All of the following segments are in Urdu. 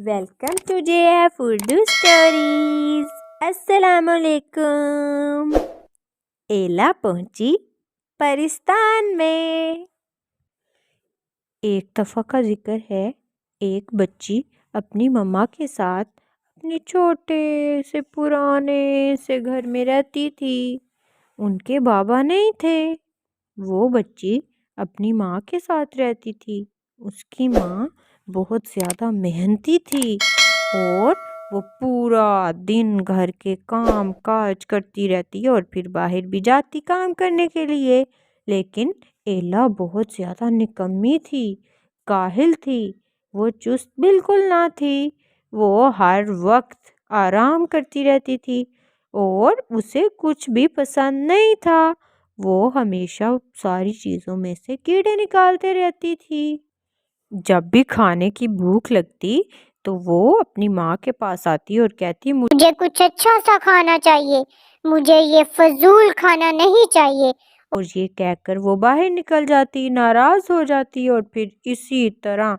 Welcome to J F Urdu stories. السلام علیکم۔ ایلا پہنچی پرستان میں۔ ایک دفعہ کا ذکر ہے، ایک بچی اپنی مما کے ساتھ اپنے چھوٹے سے پرانے سے گھر میں رہتی تھی۔ ان کے بابا نہیں تھے۔ وہ بچی اپنی ماں کے ساتھ رہتی تھی۔ اس کی ماں بہت زیادہ محنتی تھی اور وہ پورا دن گھر کے کام کاج کرتی رہتی اور پھر باہر بھی جاتی کام کرنے کے لیے۔ لیکن ایلا بہت زیادہ نکمی تھی، کاہل تھی، وہ چست بالکل نہ تھی۔ وہ ہر وقت آرام کرتی رہتی تھی اور اسے کچھ بھی پسند نہیں تھا۔ وہ ہمیشہ ساری چیزوں میں سے کیڑے نکالتے رہتی تھی۔ جب بھی کھانے کی بھوک لگتی تو وہ اپنی ماں کے پاس آتی اور کہتی، مجھے کچھ اچھا سا کھانا چاہیے، مجھے یہ فضول کھانا نہیں چاہیے۔ اور یہ کہہ کر وہ باہر نکل جاتی، ناراض ہو جاتی اور پھر اسی طرح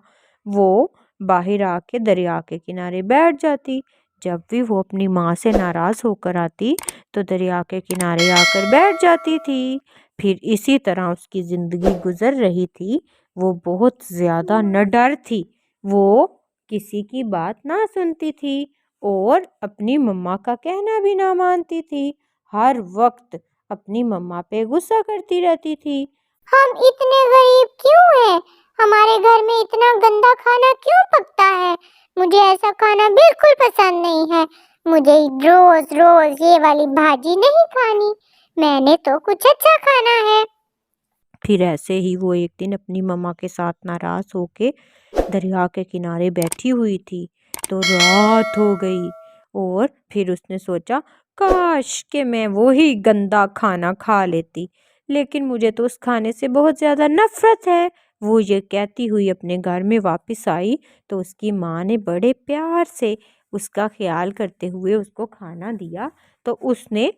وہ باہر آ کے دریا کے کنارے بیٹھ جاتی۔ جب بھی وہ اپنی ماں سے ناراض ہو کر آتی تو دریا کے کنارے آ کر بیٹھ جاتی تھی۔ پھر اسی طرح اس کی زندگی گزر رہی تھی۔ وہ بہت زیادہ نڈر تھی، وہ کسی کی بات نہ سنتی تھی اور اپنی مما کا کہنا بھی نہ مانتی تھی۔ ہر وقت اپنی مما پہ غصہ کرتی رہتی تھی۔ ہم اتنے غریب کیوں ہیں؟ ہمارے گھر میں اتنا گندا کھانا کیوں پکتا ہے؟ مجھے ایسا کھانا بالکل پسند نہیں ہے۔ مجھے روز روز یہ والی بھاجی نہیں کھانی، میں نے تو کچھ اچھا کھانا ہے۔ پھر ایسے ہی وہ ایک دن اپنی مما کے ساتھ ناراض ہو کے دریا کے کنارے بیٹھی ہوئی تھی تو رات ہو گئی اور پھر اس نے سوچا، کاش کہ میں وہی گندا کھانا کھا لیتی، لیکن مجھے تو اس کھانے سے بہت زیادہ نفرت ہے۔ وہ یہ کہتی ہوئی اپنے گھر میں واپس آئی تو اس کی ماں نے بڑے پیار سے اس کا خیال کرتے ہوئے اس کو کھانا دیا، تو اس نے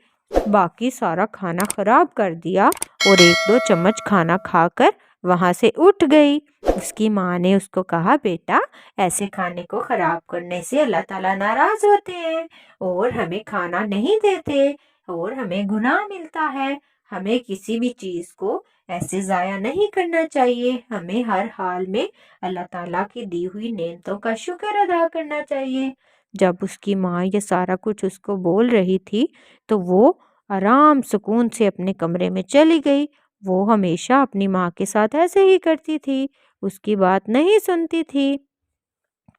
باقی سارا کھانا خراب کر دیا اور ایک دو چمچ کھانا کھا کر وہاں سے اٹھ گئی۔ اس کی ماں نے اس کو کہا، بیٹا ایسے کھانے کو خراب کرنے سے اللہ تعالیٰ ناراض ہوتے ہیں اور ہمیں کھانا نہیں دیتے اور ہمیں گناہ ملتا ہے۔ ہمیں کسی بھی چیز کو ایسے ضائع نہیں کرنا چاہیے، ہمیں ہر حال میں اللہ تعالیٰ کی دی ہوئی نعمتوں کا شکر ادا کرنا چاہیے۔ جب اس کی ماں یہ سارا کچھ اس کو بول رہی تھی تو وہ آرام سکون سے اپنے کمرے میں چلی گئی۔ وہ ہمیشہ اپنی ماں کے ساتھ ایسے ہی کرتی تھی، اس کی بات نہیں سنتی تھی۔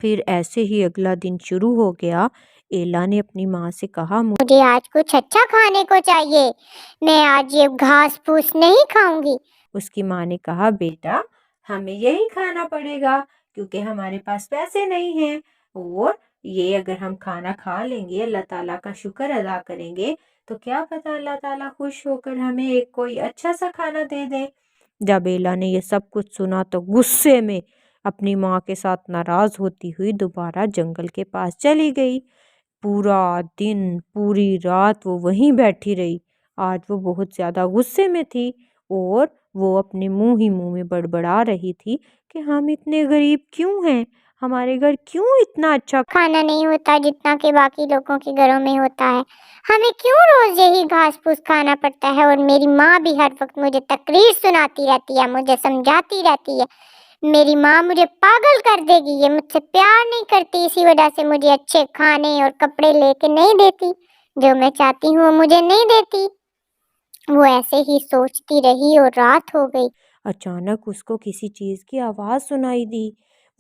پھر ایسے ہی اگلا دن شروع ہو گیا۔ ایلا نے اپنی ماں سے کہا، مجھے آج کچھ اچھا کھانے کو چاہیے، میں آج یہ گھاس پھوس نہیں کھاؤں گی۔ اس کی ماں نے کہا، بیٹا ہمیں یہی کھانا پڑے گا کیونکہ ہمارے پاس پیسے نہیں ہیں، اور یہ اگر ہم کھانا کھا لیں گے، اللہ تعالیٰ کا شکر ادا کریں گے تو کیا پتہ اللہ تعالیٰ خوش ہو کر ہمیں ایک کوئی اچھا سا کھانا دے دے۔ جب ایلا نے یہ سب کچھ سنا تو غصے میں اپنی ماں کے ساتھ ناراض ہوتی ہوئی دوبارہ جنگل کے پاس چلی گئی۔ پورا دن پوری رات وہ وہیں بیٹھی رہی۔ آج وہ بہت زیادہ غصے میں تھی اور وہ اپنے منہ ہی منہ میں بڑبڑا رہی تھی کہ ہم اتنے غریب کیوں ہیں، ہمارے گھر کیوں اتنا اچھا کھانا نہیں ہوتا جتنا کہ باقی لوگوں کے گھروں میں ہوتا ہے، ہمیں کیوں روز یہی گھاس پھوس کھانا پڑتا ہے، اور میری ماں بھی ہر وقت مجھے تقریر سناتی رہتی ہے، مجھے سمجھاتی رہتی ہے۔ میری ماں مجھے پاگل کر دے گی، یہ مجھ سے پیار نہیں کرتی، اسی وجہ سے مجھے اچھے کھانے اور کپڑے لے کے نہیں دیتی، جو میں چاہتی ہوں وہ مجھے نہیں دیتی۔ وہ ایسے ہی سوچتی رہی اور رات ہو گئی۔ اچانک اس کو کسی چیز کی آواز سنائی دی۔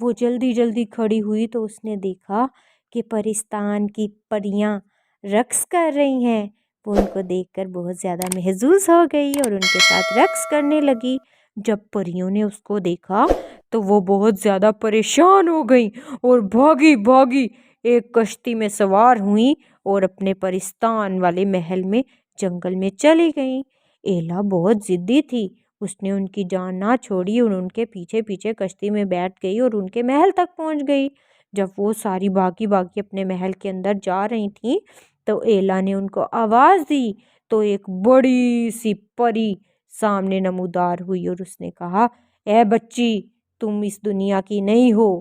وہ جلدی جلدی کھڑی ہوئی تو اس نے دیکھا کہ پرستان کی پریاں رقص کر رہی ہیں۔ وہ ان کو دیکھ کر بہت زیادہ محظوظ ہو گئی اور ان کے ساتھ رقص کرنے لگی۔ جب پریوں نے اس کو دیکھا تو وہ بہت زیادہ پریشان ہو گئیں اور بھاگی بھاگی ایک کشتی میں سوار ہوئیں اور اپنے پرستان والے محل میں جنگل میں چلی گئیں۔ ایلا بہت ضدی تھی، اس نے ان کی جان نہ چھوڑی اور ان کے پیچھے پیچھے کشتی میں بیٹھ گئی اور ان کے محل تک پہنچ گئی۔ جب وہ ساری باغی باغی اپنے محل کے اندر جا رہی تھیں تو ایلا نے ان کو آواز دی تو ایک بڑی سی پری سامنے نمودار ہوئی اور اس نے کہا، اے بچی تم اس دنیا کی نہیں ہو،